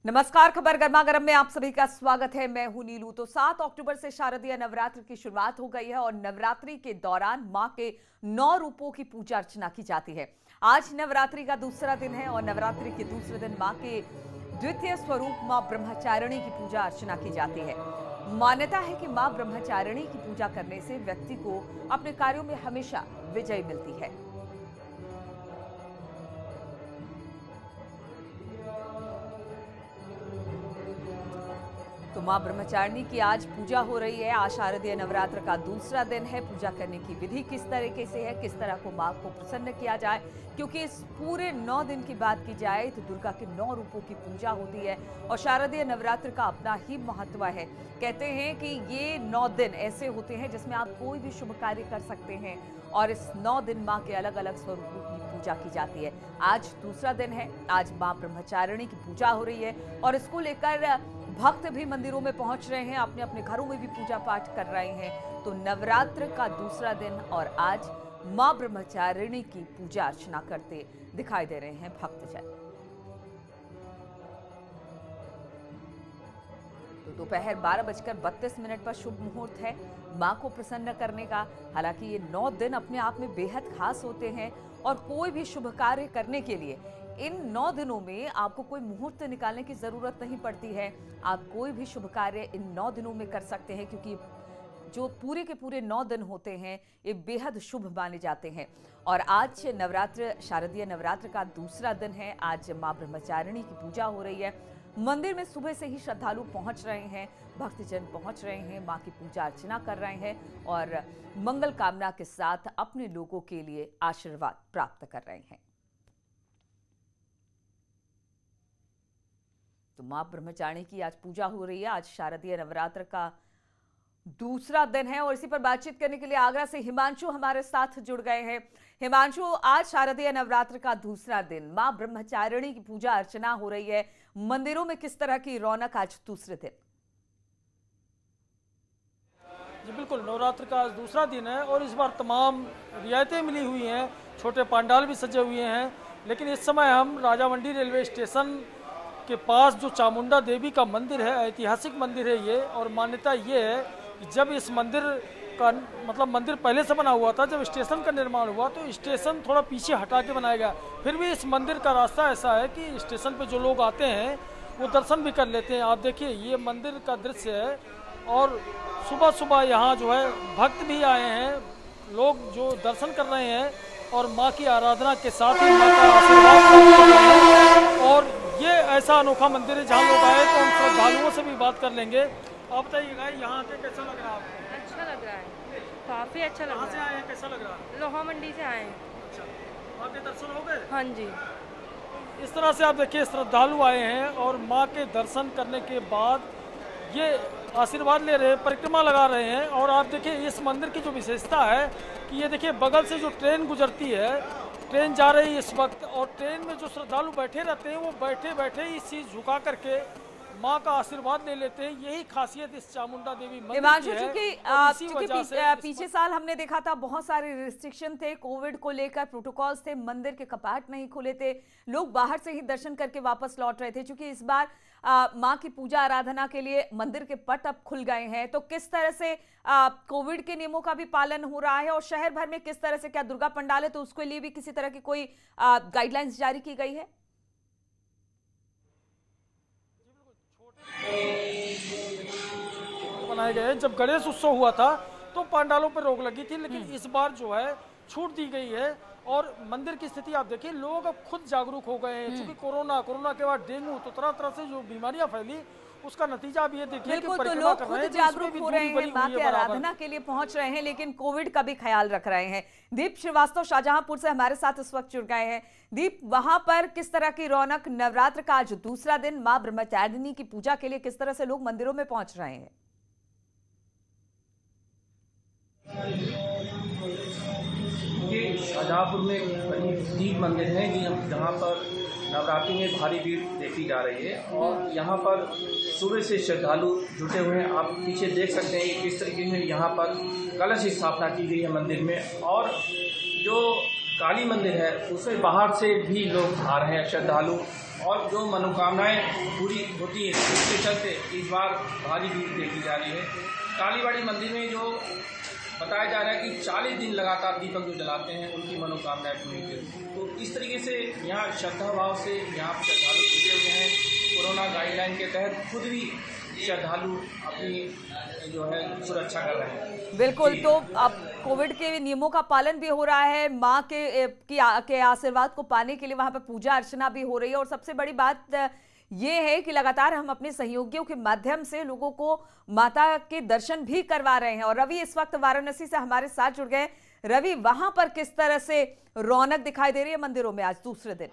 नमस्कार, खबर गर्मा गर्म में आप सभी का स्वागत है। मैं हूं नीलू। तो 7 अक्टूबर से शारदीय नवरात्र की शुरुआत हो गई है और नवरात्रि के दौरान मां के 9 रूपों की पूजा अर्चना की जाती है। आज नवरात्रि का दूसरा दिन है और नवरात्रि के दूसरे दिन मां के द्वितीय स्वरूप मां ब्रह्मचारिणी की पूजा अर्चना की जाती है। मान्यता है कि मां ब्रह्मचारिणी की पूजा करने से व्यक्ति को अपने कार्यों में हमेशा विजय मिलती है। तो मां ब्रह्मचारिणी की आज पूजा हो रही है। आज शारदीय नवरात्र का दूसरा दिन है। पूजा करने की विधि किस तरीके से है, किस तरह को मां को प्रसन्न किया जाए, क्योंकि इस पूरे 9 दिन की बात की जाए तो दुर्गा के 9 रूपों की पूजा होती है और शारदीय नवरात्र का अपना ही महत्व है। कहते हैं कि ये 9 दिन ऐसे होते हैं जिसमें आप कोई भी शुभ कार्य कर सकते हैं और इस 9 दिन मां के अलग अलग स्वरूपों की पूजा की जाती है। आज दूसरा दिन है। आज मां ब्रह्मचारिणी की पूजा हो रही है और इसको लेकर भक्त भी मंदिरों में पहुंच रहे हैं, अपने अपने घरों में भी पूजा पाठ कर रहे हैं। तो नवरात्र का दूसरा दिन और आज मां ब्रह्मचारिणी की पूजा अर्चना करते दिखाई दे रहे हैं भक्तजन। तो दोपहर 12:32 पर शुभ मुहूर्त है मां को प्रसन्न करने का। हालांकि ये 9 दिन अपने आप में बेहद खास होते हैं और कोई भी शुभ कार्य करने के लिए इन 9 दिनों में आपको कोई मुहूर्त निकालने की जरूरत नहीं पड़ती है। आप कोई भी शुभ कार्य इन 9 दिनों में कर सकते हैं, क्योंकि जो पूरे के पूरे 9 दिन होते हैं ये बेहद शुभ माने जाते हैं। और आज नवरात्र, शारदीय नवरात्र का दूसरा दिन है। आज मां ब्रह्मचारिणी की पूजा हो रही है। मंदिर में सुबह से ही श्रद्धालु पहुंच रहे हैं, भक्तजन पहुंच रहे हैं, मां की पूजा अर्चना कर रहे हैं और मंगल कामना के साथ अपने लोगों के लिए आशीर्वाद प्राप्त कर रहे हैं। तो मां ब्रह्मचारिणी की आज पूजा हो रही है। आज शारदीय नवरात्र का दूसरा दिन है और इसी पर बातचीत करने के लिए आगरा से हिमांशु हमारे साथ जुड़ गए हैं। हिमांशु, आज शारदीय नवरात्र का दूसरा दिन, मां ब्रह्मचारिणी की पूजा अर्चना हो रही है। मंदिरों में किस तरह की रौनक आज दूसरे दिन? जी बिल्कुल, नवरात्र का आज दूसरा दिन है और इस बार तमाम रियायतें मिली हुई हैं। छोटे पंडाल भी सजे हुए हैं। लेकिन इस समय हम राजामंडी रेलवे स्टेशन के पास जो चामुंडा देवी का मंदिर है, ऐतिहासिक मंदिर है ये, और मान्यता ये है कि जब इस मंदिर का मंदिर पहले से बना हुआ था, जब स्टेशन का निर्माण हुआ तो स्टेशन थोड़ा पीछे हटा के बनाया गया। फिर भी इस मंदिर का रास्ता ऐसा है कि स्टेशन पे जो लोग आते हैं वो दर्शन भी कर लेते हैं। आप देखिए, ये मंदिर का दृश्य है और सुबह सुबह यहाँ जो है भक्त भी आए हैं, लोग जो दर्शन कर रहे हैं और माँ की आराधना के साथ ही माँ का आशीर्वाद प्राप्त कर रहे हैं। और ये ऐसा अनोखा मंदिर है जहाँ लोग आए तो हम श्रद्धालुओं से भी बात कर लेंगे। आप बताइएगा, यहाँ आके कैसा लग रहा है आपको? अच्छा लग रहा है, काफ़ी अच्छा लग रहा है। कहाँ से आए हैं, कैसा लग रहा है? लोहा मंडी से आए हैं। अच्छा, आपके दर्शन हो गए? हाँ जी। इस तरह से आप देखिए, श्रद्धालु आए हैं और माँ के दर्शन करने के बाद ये आशीर्वाद ले रहे हैं, परिक्रमा लगा रहे हैं। और आप देखिए, इस मंदिर की जो विशेषता है कि ये देखिए, बगल से जो ट्रेन गुजरती है, ट्रेन जा रही है इस वक्त, और ट्रेन में जो श्रद्धालु बैठे रहते हैं वो बैठे बैठे ही चीज झुका करके माँ का आशीर्वाद ले लेते हैं। यही खासियत इस चामुंडा देवी मंदिर की है। क्योंकि पीछे साल हमने देखा था बहुत सारे रिस्ट्रिक्शन थे, कोविड को लेकर प्रोटोकॉल्स थे, मंदिर के कपाट नहीं खुले थे, लोग बाहर से ही दर्शन करके वापस लौट रहे थे। क्योंकि इस बार माँ की पूजा आराधना के लिए मंदिर के पट अब खुल गए हैं, तो किस तरह से कोविड के नियमों का भी पालन हो रहा है और शहर भर में किस तरह से, क्या दुर्गा पंडाल है तो उसके लिए भी किसी तरह की कोई गाइडलाइंस जारी की गई है? बनाए गए। जब गणेश उत्सव हुआ था तो पंडालों पर रोक लगी थी, लेकिन इस बार जो है छूट दी गई है। और मंदिर की स्थिति आप देखिए, लोग अब खुद जागरूक हो गए हैं। क्योंकि कोरोना के बाद डेंगू, तो तरह तरह से जो बीमारियां फैली, उसका नतीजा अब ये देखिए कि तो परिक्रमा लोग कर रहे खुद हैं, जागरूक हो रहे हैं, मां की आराधना के लिए पहुंच रहे हैं, लेकिन कोविड का भी ख्याल रख रहे हैं। दीप श्रीवास्तव शाहजहांपुर से हमारे साथ इस वक्त जुड़ गए हैं। दीप, वहां पर किस तरह की रौनक, नवरात्र का आज दूसरा दिन, मां ब्रह्मचारिणी की पूजा के लिए किस तरह से लोग मंदिरों में पहुंच रहे हैं? शाहजहांपुर में करीब 3 मंदिर हैं जहाँ पर नवरात्रि में भारी भीड़ देखी जा रही है और यहाँ पर सुबह से श्रद्धालु जुटे हुए हैं। आप पीछे देख सकते हैं किस तरीके से यहाँ पर कलश स्थापना की गई है मंदिर में। और जो काली मंदिर है उसमें बाहर से भी लोग आ रहे हैं श्रद्धालु, और जो मनोकामनाएं पूरी होती हैं उसके चलते इस बार भारी भीड़ देखी जा रही है। कालीबाड़ी मंदिर में जो बताया जा रहा है कि 40 दिन लगातार दीपक जो जलाते हैं उनकी मनोकामनाएं पूरी होती हैं। तो इस तरीके से यहाँ श्रद्धा भाव से यहाँ श्रद्धालु जुटे हुए हैं। कोरोना गाइडलाइन के तहत खुद भी श्रद्धालु अपनी जो है सुरक्षा कर रहे हैं। बिल्कुल, तो अब कोविड के नियमों का पालन भी हो रहा है, माँ के आशीर्वाद को पाने के लिए वहां पर पूजा अर्चना भी हो रही है, और सबसे बड़ी बात ये है कि लगातार हम अपने सहयोगियों के माध्यम से लोगों को माता के दर्शन भी करवा रहे हैं। और रवि इस वक्त वाराणसी से हमारे साथ जुड़ गए। रवि, वहां पर किस तरह से रौनक दिखाई दे रही है मंदिरों में आज दूसरे दिन?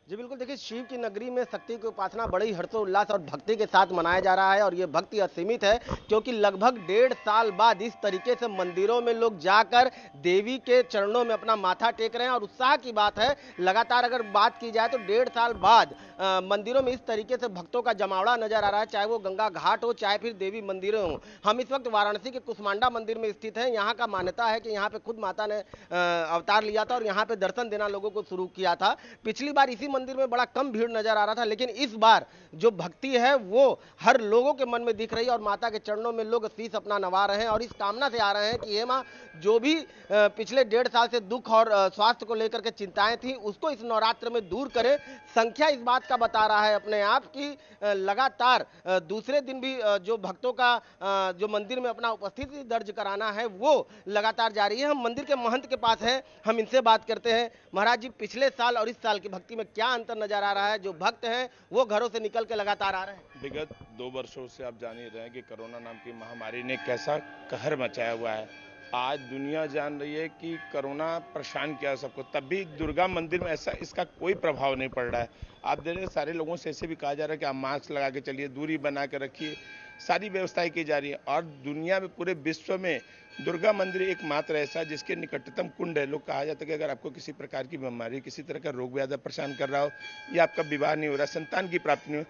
जी बिल्कुल, देखिए शिव की नगरी में शक्ति की उपासना बड़ी हर्षोल्लास और भक्ति के साथ मनाया जा रहा है, और ये भक्ति असीमित है क्योंकि लगभग 1.5 साल बाद इस तरीके से मंदिरों में लोग जाकर देवी के चरणों में अपना माथा टेक रहे हैं। और उत्साह की बात है, लगातार अगर बात की जाए तो 1.5 साल बाद मंदिरों में इस तरीके से भक्तों का जमावड़ा नजर आ रहा है, चाहे वो गंगा घाट हो चाहे फिर देवी मंदिर हो। हम इस वक्त वाराणसी के कुष्मांडा मंदिर में स्थित हैं। यहाँ का मान्यता है कि यहाँ पे खुद माता ने अवतार लिया था और यहाँ पे दर्शन देना लोगों को शुरू किया था। पिछली बार इसी मंदिर में बड़ा कम भीड़ नजर आ रहा था, लेकिन इस बार जो भक्ति है वो हर लोगों के मन में दिख रही है और माता के चरणों में लोग शीश अपना नवा रहे हैं और इस कामना से आ रहे हैं कि हे मां, जो भी पिछले 1.5 साल से दुख और स्वास्थ्य को लेकर के चिंताएं थी उसको इस नवरात्र में दूर करें। संख्या इस बात का बता रहा है अपने आप कि लगातार दूसरे दिन भी जो भक्तों का जो मंदिर में अपना उपस्थिति दर्ज कराना है वो लगातार जारी है। हम मंदिर के महंत के पास हैं, हम इनसे बात करते हैं। महाराज जी, पिछले साल और इस साल की भक्ति में क्या अंतर नजर आ रहा है? जो भक्त हैं वो घरों से निकल के लगातार आ रहे हैं। विगत 2 वर्षों से आप जान ही रहे हैं कि कोरोना नाम की महामारी ने कैसा कहर मचाया हुआ है। आज दुनिया जान रही है कि कोरोना परेशान किया सबको, तब भी दुर्गा मंदिर में ऐसा इसका कोई प्रभाव नहीं पड़ रहा है। आप देख रहे हैं सारे लोगों से ऐसे भी कहा जा रहा है कि आप मास्क लगा के चलिए, दूरी बना के रखिए, सारी व्यवस्थाएं की जा रही है। और दुनिया में पूरे विश्व में दुर्गा मंदिर एकमात्र ऐसा है जिसके निकटतम कुंड है। लोग कहा जाता है कि अगर आपको किसी प्रकार की बीमारी, किसी तरह का रोग व्याधि परेशान कर रहा हो या आपका विवाह नहीं हो रहा, संतान की प्राप्ति नहीं हो,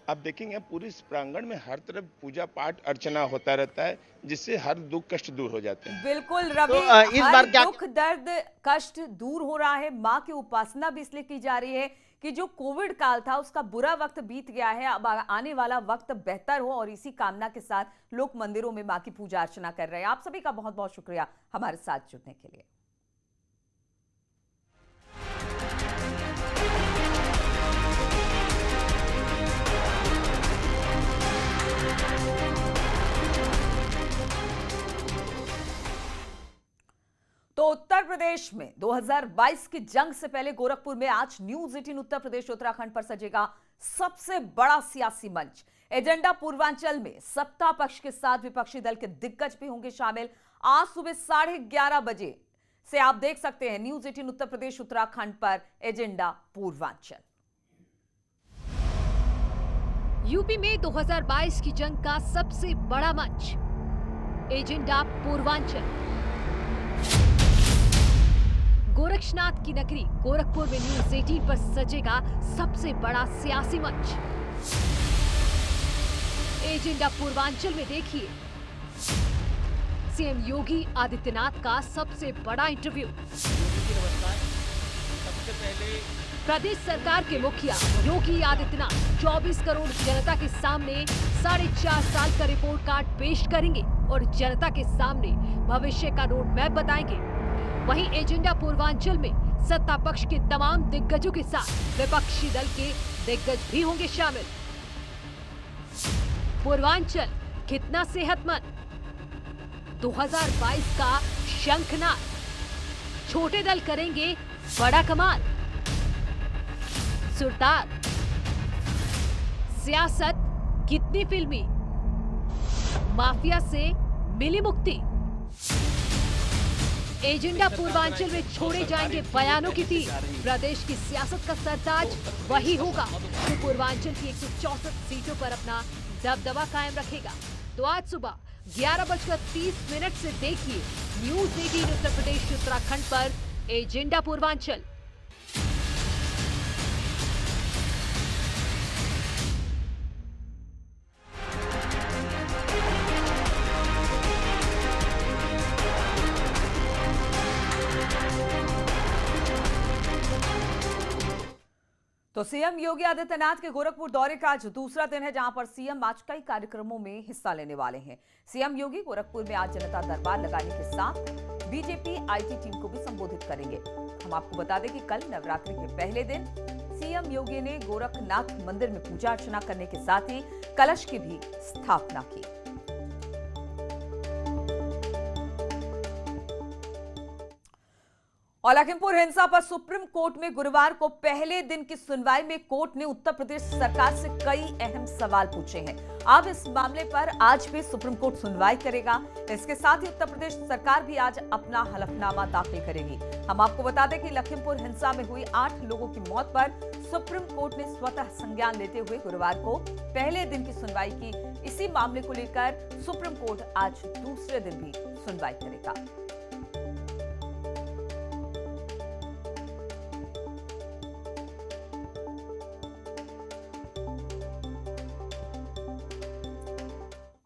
आप देखेंगे पूरे इस प्रांगण में हर तरफ पूजा पाठ अर्चना होता रहता है, जिससे हर दुख कष्ट दूर हो जाते हैं। बिल्कुल रवि, तो इस बार क्या दुख दर्द कष्ट दूर हो रहा है। माँ की उपासना भी इसलिए की जा रही है कि जो कोविड काल था उसका बुरा वक्त बीत गया है, अब आने वाला वक्त बेहतर हो, और इसी कामना के साथ लोग मंदिरों में माँ की पूजा अर्चना कर रहे हैं। आप सभी का बहुत बहुत शुक्रिया हमारे साथ जुड़ने के लिए। तो उत्तर प्रदेश में 2022 की जंग से पहले गोरखपुर में आज न्यूज 18 उत्तर प्रदेश उत्तराखंड पर सजेगा सबसे बड़ा सियासी मंच। एजेंडा पूर्वांचल में सत्ता पक्ष के साथ विपक्षी दल के दिग्गज भी होंगे शामिल। आज सुबह 11:30 बजे से आप देख सकते हैं न्यूज 18 उत्तर प्रदेश उत्तराखंड पर एजेंडा पूर्वांचल। यूपी में 2022 की जंग का सबसे बड़ा मंच एजेंडा पूर्वांचल। गोरक्षनाथ की नगरी गोरखपुर में न्यूज 18 पर सजेगा सबसे बड़ा सियासी मंच। एजेंडा पूर्वांचल में देखिए सीएम योगी आदित्यनाथ का सबसे बड़ा इंटरव्यू। प्रदेश सरकार के मुखिया योगी आदित्यनाथ 24 करोड़ जनता के सामने 4.5 साल का रिपोर्ट कार्ड पेश करेंगे और जनता के सामने भविष्य का रोड मैप बताएंगे। वहीं एजेंडा पूर्वांचल में सत्ता पक्ष के तमाम दिग्गजों के साथ विपक्षी दल के दिग्गज भी होंगे शामिल। पूर्वांचल कितना सेहतमंद, 2022 का शंखनाद, छोटे दल करेंगे बड़ा कमाल। सुरताल, सियासत कितनी फिल्मी, माफिया से मिली मुक्ति। एजेंडा पूर्वांचल में छोड़े जाएंगे बयानों की तीर। प्रदेश की सियासत का सरताज वही होगा जो पूर्वांचल की 164 सीटों पर अपना दबदबा कायम रखेगा। तो आज सुबह 11:30 से देखिए न्यूज 18 उत्तर प्रदेश उत्तराखंड पर एजेंडा पूर्वांचल। तो सीएम योगी आदित्यनाथ के गोरखपुर दौरे का आज दूसरा दिन है, जहां पर सीएम आज कई कार्यक्रमों में हिस्सा लेने वाले हैं। सीएम योगी गोरखपुर में आज जनता दरबार लगाने के साथ बीजेपी आईटी टीम को भी संबोधित करेंगे। हम आपको बता दें कि कल नवरात्रि के पहले दिन सीएम योगी ने गोरखनाथ मंदिर में पूजा अर्चना करने के साथ ही कलश की भी स्थापना की। और लखीमपुर हिंसा पर सुप्रीम कोर्ट में गुरुवार को पहले दिन की सुनवाई में कोर्ट ने उत्तर प्रदेश सरकार से कई अहम सवाल पूछे हैं। अब इस मामले पर आज भी सुप्रीम कोर्ट सुनवाई करेगा। इसके साथ ही उत्तर प्रदेश सरकार भी आज अपना हलफनामा दाखिल करेगी। हम आपको बता दें कि लखीमपुर हिंसा में हुई 8 लोगों की मौत पर सुप्रीम कोर्ट ने स्वतः संज्ञान लेते हुए गुरुवार को पहले दिन की सुनवाई की। इसी मामले को लेकर सुप्रीम कोर्ट आज दूसरे दिन भी सुनवाई करेगा।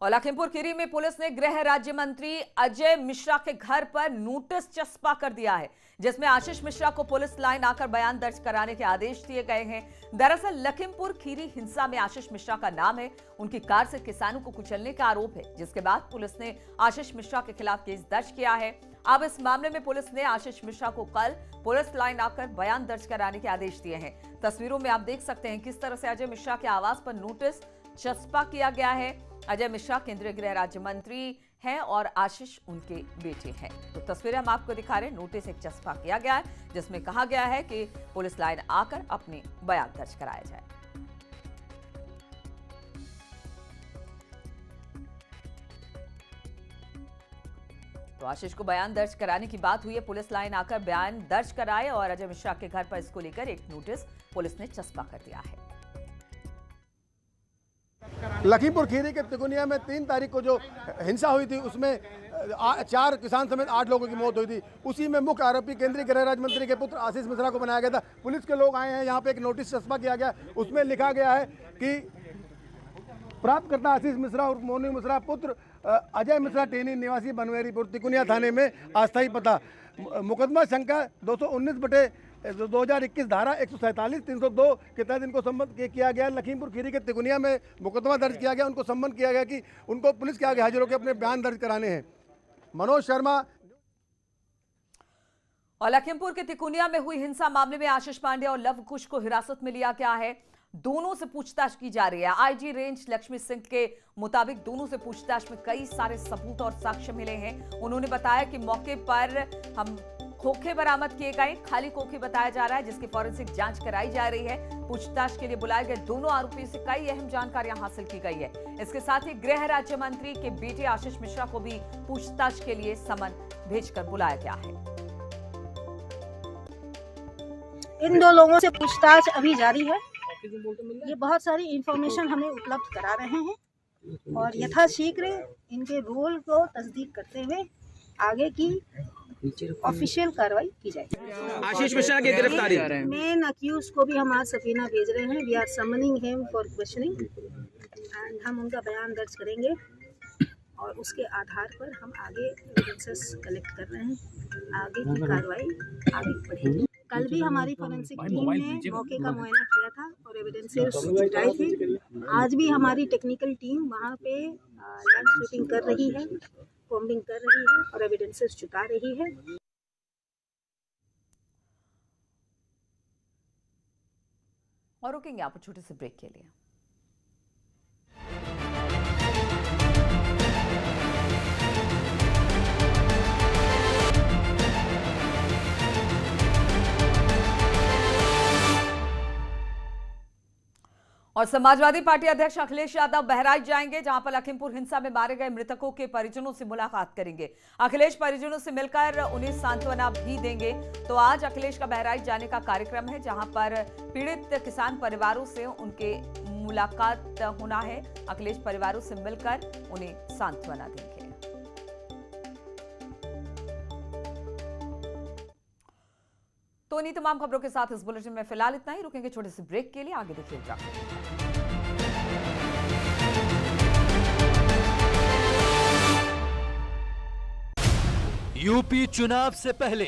और लखीमपुर खीरी में पुलिस ने गृह राज्य मंत्री अजय मिश्रा के घर पर नोटिस चस्पा कर दिया है, जिसमें आशीष मिश्रा को पुलिस लाइन आकर बयान दर्ज कराने के आदेश दिए गए हैं। दरअसल लखीमपुर खीरी हिंसा में आशीष मिश्रा का नाम है। उनकी कार से किसानों को कुचलने का आरोप है, जिसके बाद पुलिस ने आशीष मिश्रा के खिलाफ केस दर्ज किया है। अब इस मामले में पुलिस ने आशीष मिश्रा को कल पुलिस लाइन आकर बयान दर्ज कराने के आदेश दिए हैं। तस्वीरों में आप देख सकते हैं किस तरह से अजय मिश्रा के आवास पर नोटिस चस्पा किया गया है। अजय मिश्रा केंद्रीय गृह राज्य मंत्री हैं और आशीष उनके बेटे हैं। तो तस्वीरें हम आपको दिखा रहे हैं। नोटिस एक चस्पा किया गया है, जिसमें कहा गया है कि पुलिस लाइन आकर अपने बयान दर्ज कराया जाए। तो आशीष को बयान दर्ज कराने की बात हुई है। पुलिस लाइन आकर बयान दर्ज कराए और अजय मिश्रा के घर पर इसको लेकर एक नोटिस पुलिस ने चस्पा कर दिया है। लखीमपुर खीरी के तिकोनिया में 3 तारीख को जो हिंसा हुई थी, उसमें 4 किसान समेत 8 लोगों की मौत हुई थी। उसी में मुख्य आरोपी केंद्रीय गृह राज्य मंत्री के पुत्र आशीष मिश्रा को बनाया गया था। पुलिस के लोग आए हैं, यहाँ पे एक नोटिस चस्पा किया गया। उसमें लिखा गया है कि प्राप्तकर्ता आशीष मिश्रा और मोनू मिश्रा पुत्र अजय मिश्रा टेनी निवासी बनवेरीपुर तिकोनिया थाने में अस्थायी पता। मुकदमा संख्या 219/2021 धारा 147 302 के तहत इनको संबंध किया गया। लखीमपुर खीरी के तिकोनिया में मुकदमा दर्ज किया गया। उनको संबंध किया गया कि उनको पुलिस के आगे हाजिर होकर अपने बयान दर्ज कराने हैं। मनोज शर्मा। और लखीमपुर के तिकोनिया में हुई हिंसा मामले में आशीष पांडे और लव कुश को हिरासत में लिया गया है। दोनों से पूछताछ की जा रही है। आईजी रेंज लक्ष्मी सिंह के मुताबिक दोनों से पूछताछ में कई सारे सबूत और साक्ष्य मिले हैं। उन्होंने बताया कि मौके पर हम खोखे बरामद किए गए, खाली खोखे बताया जा रहा है, जिसकी फॉरेंसिक जांच कराई जा रही है। पूछताछ के लिए बुलाए गए दोनों आरोपियों से कई अहम जानकारियां हासिल की गई है। इसके साथ ही गृह राज्य मंत्री के बेटे आशीष मिश्रा को भी पूछताछ के लिए समन भेजकर बुलाया गया है। इन 2 लोगों से पूछताछ अभी जारी है। ये बहुत सारी इंफॉर्मेशन हमें उपलब्ध करा रहे हैं और यथाशीघ्र इनके रोल को तस्दीक करते हुए आगे की ऑफिशियल कार्रवाई की जाएगी। आशीष मिश्रा की गिरफ्तारी, मेन अक्यूज को भी हम आज सबीना भेज रहे हैं। We are summoning him for questioning and हम उनका बयान दर्ज करेंगे और उसके आधार पर हम आगे एविडेंसेस कलेक्ट कर रहे हैं। आगे की कार्रवाई आगे बढ़ेगी। कल भी हमारी फोरेंसिक टीम ने मौके का मुआयना किया था और एविडेंसेस जुटाए थे। आज भी हमारी टेक्निकल टीम वहाँ पे लैंड स्वीपिंग कर रही है, कॉम्बिंग कर रही है और एविडेंसेस जुटा रही है। और रुकेंगे आप छोटे से ब्रेक के लिए। और समाजवादी पार्टी अध्यक्ष अखिलेश यादव बहराइच जाएंगे, जहां पर लखीमपुर हिंसा में मारे गए मृतकों के परिजनों से मुलाकात करेंगे। अखिलेश परिजनों से मिलकर उन्हें सांत्वना भी देंगे। तो आज अखिलेश का बहराइच जाने का कार्यक्रम है, जहां पर पीड़ित किसान परिवारों से उनके मुलाकात होना है। अखिलेश परिवारों से मिलकर उन्हें सांत्वना देंगे। तो इन्हीं तमाम खबरों के साथ इस बुलेटिन में फिलहाल इतना ही। रुकेंगे छोटे से ब्रेक के लिए, आगे देखिएगा। यूपी चुनाव से पहले